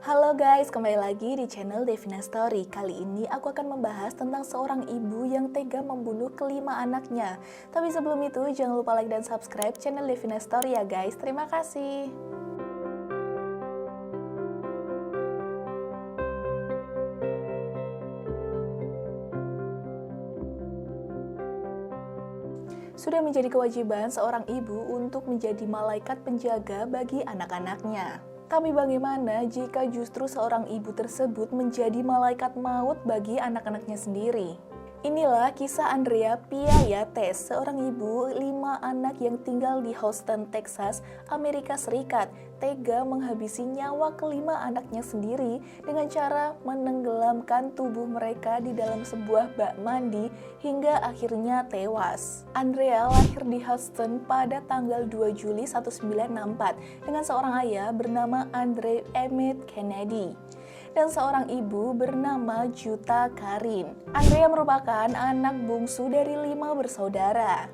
Halo guys, kembali lagi di channel Devina Story. Kali ini aku akan membahas tentang seorang ibu yang tega membunuh kelima anaknya. Tapi sebelum itu, jangan lupa like dan subscribe channel Devina Story ya guys. Terima kasih. Sudah menjadi kewajiban seorang ibu untuk menjadi malaikat penjaga bagi anak-anaknya. Tapi bagaimana jika justru seorang ibu tersebut menjadi malaikat maut bagi anak-anaknya sendiri? Inilah kisah Andrea Piayates, seorang ibu 5 anak yang tinggal di Houston, Texas, Amerika Serikat, tega menghabisi nyawa kelima anaknya sendiri dengan cara menenggelamkan tubuh mereka di dalam sebuah bak mandi hingga akhirnya tewas. Andrea lahir di Houston pada tanggal 2 Juli 1964 dengan seorang ayah bernama Andre Emmett Kennedy dan seorang ibu bernama Juta Karin. Andrea merupakan anak bungsu dari 5 bersaudara.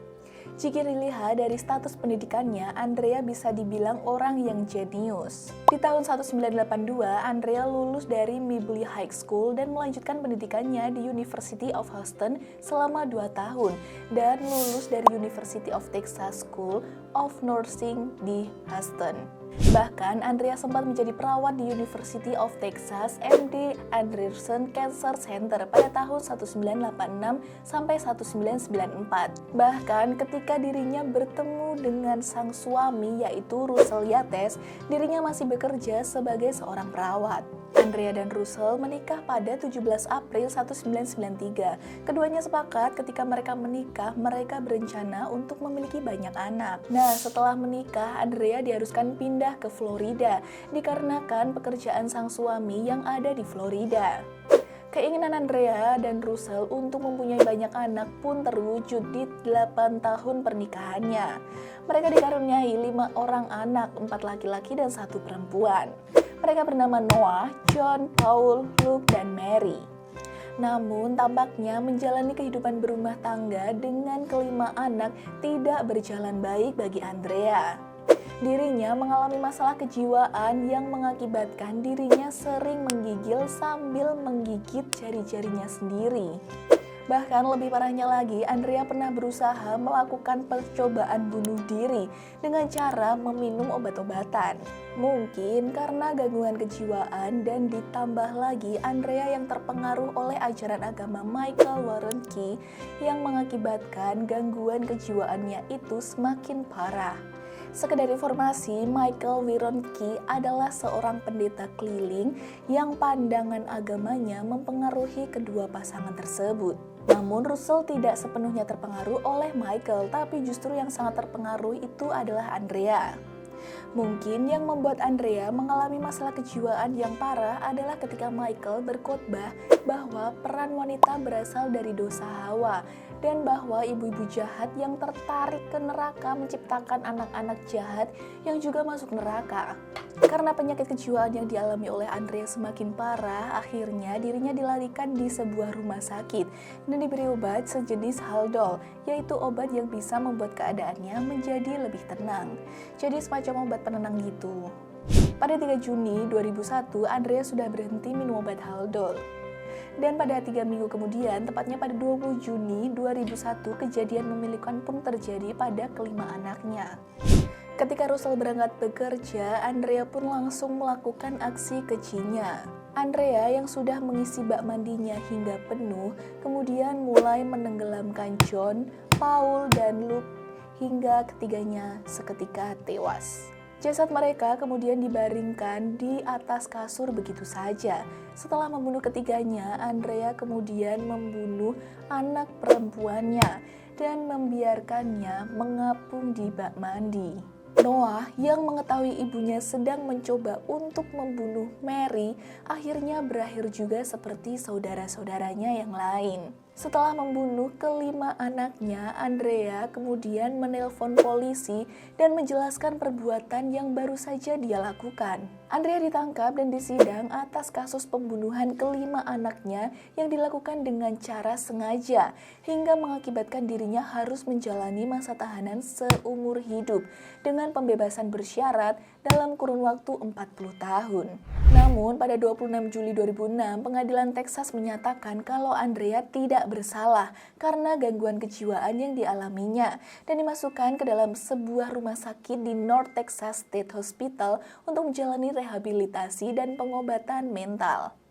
Jika dilihat dari status pendidikannya, Andrea bisa dibilang orang yang jenius. Di tahun 1982, Andrea lulus dari Mible High School dan melanjutkan pendidikannya di University of Houston selama 2 tahun dan lulus dari University of Texas School of Nursing di Houston. Bahkan, Andrea sempat menjadi perawat di University of Texas MD Anderson Cancer Center pada tahun 1986 sampai 1994. Bahkan, ketika dirinya bertemu dengan sang suami yaitu Russell Yates, dirinya masih bekerja sebagai seorang perawat. Andrea dan Russell menikah pada 17 April 1993. Keduanya sepakat ketika mereka menikah, mereka berencana untuk memiliki banyak anak. Nah, setelah menikah, Andrea diharuskan pindah ke Florida dikarenakan pekerjaan sang suami yang ada di Florida. Keinginan Andrea dan Russell untuk mempunyai banyak anak pun terwujud di 8 tahun pernikahannya. Mereka dikaruniai 5 orang anak, 4 laki-laki dan 1 perempuan. Mereka bernama Noah, John, Paul, Luke, dan Mary. Namun tampaknya menjalani kehidupan berumah tangga dengan kelima anak tidak berjalan baik bagi Andrea. Dirinya mengalami masalah kejiwaan yang mengakibatkan dirinya sering menggigil sambil menggigit jari-jarinya sendiri. Bahkan lebih parahnya lagi, Andrea pernah berusaha melakukan percobaan bunuh diri dengan cara meminum obat-obatan. Mungkin karena gangguan kejiwaan dan ditambah lagi Andrea yang terpengaruh oleh ajaran agama Michael Warrenke yang mengakibatkan gangguan kejiwaannya itu semakin parah. Sekedar informasi, Michael Warrenke adalah seorang pendeta keliling yang pandangan agamanya mempengaruhi kedua pasangan tersebut. Namun Russell tidak sepenuhnya terpengaruh oleh Michael, tapi justru yang sangat terpengaruh itu adalah Andrea. Mungkin yang membuat Andrea mengalami masalah kejiwaan yang parah adalah ketika Michael berkhotbah bahwa peran wanita berasal dari dosa Hawa dan bahwa ibu-ibu jahat yang tertarik ke neraka menciptakan anak-anak jahat yang juga masuk neraka. Karena penyakit kejiwaan yang dialami oleh Andrea semakin parah, akhirnya dirinya dilarikan di sebuah rumah sakit dan diberi obat sejenis Haldol, yaitu obat yang bisa membuat keadaannya menjadi lebih tenang. Jadi semacam obat penenang gitu. Pada 3 Juni 2001, Andrea sudah berhenti minum obat Haldol. Dan pada 3 minggu kemudian, tepatnya pada 20 Juni 2001, kejadian memilukan pun terjadi pada kelima anaknya. Ketika Russell berangkat bekerja, Andrea pun langsung melakukan aksi kejinya. Andrea yang sudah mengisi bak mandinya hingga penuh, kemudian mulai menenggelamkan John, Paul, dan Luke hingga ketiganya seketika tewas. Jasad mereka kemudian dibaringkan di atas kasur begitu saja. Setelah membunuh ketiganya, Andrea kemudian membunuh anak perempuannya dan membiarkannya mengapung di bak mandi. Noah yang mengetahui ibunya sedang mencoba untuk membunuh Mary akhirnya berakhir juga seperti saudara-saudaranya yang lain. Setelah membunuh kelima anaknya, Andrea kemudian menelpon polisi dan menjelaskan perbuatan yang baru saja dia lakukan. Andrea ditangkap dan disidang atas kasus pembunuhan kelima anaknya yang dilakukan dengan cara sengaja hingga mengakibatkan dirinya harus menjalani masa tahanan seumur hidup dengan pembebasan bersyarat dalam kurun waktu 40 tahun. Namun pada 26 Juli 2006, pengadilan Texas menyatakan kalau Andrea tidak bersalah karena gangguan kejiwaan yang dialaminya dan dimasukkan ke dalam sebuah rumah sakit di North Texas State Hospital untuk menjalani rehabilitasi dan pengobatan mental.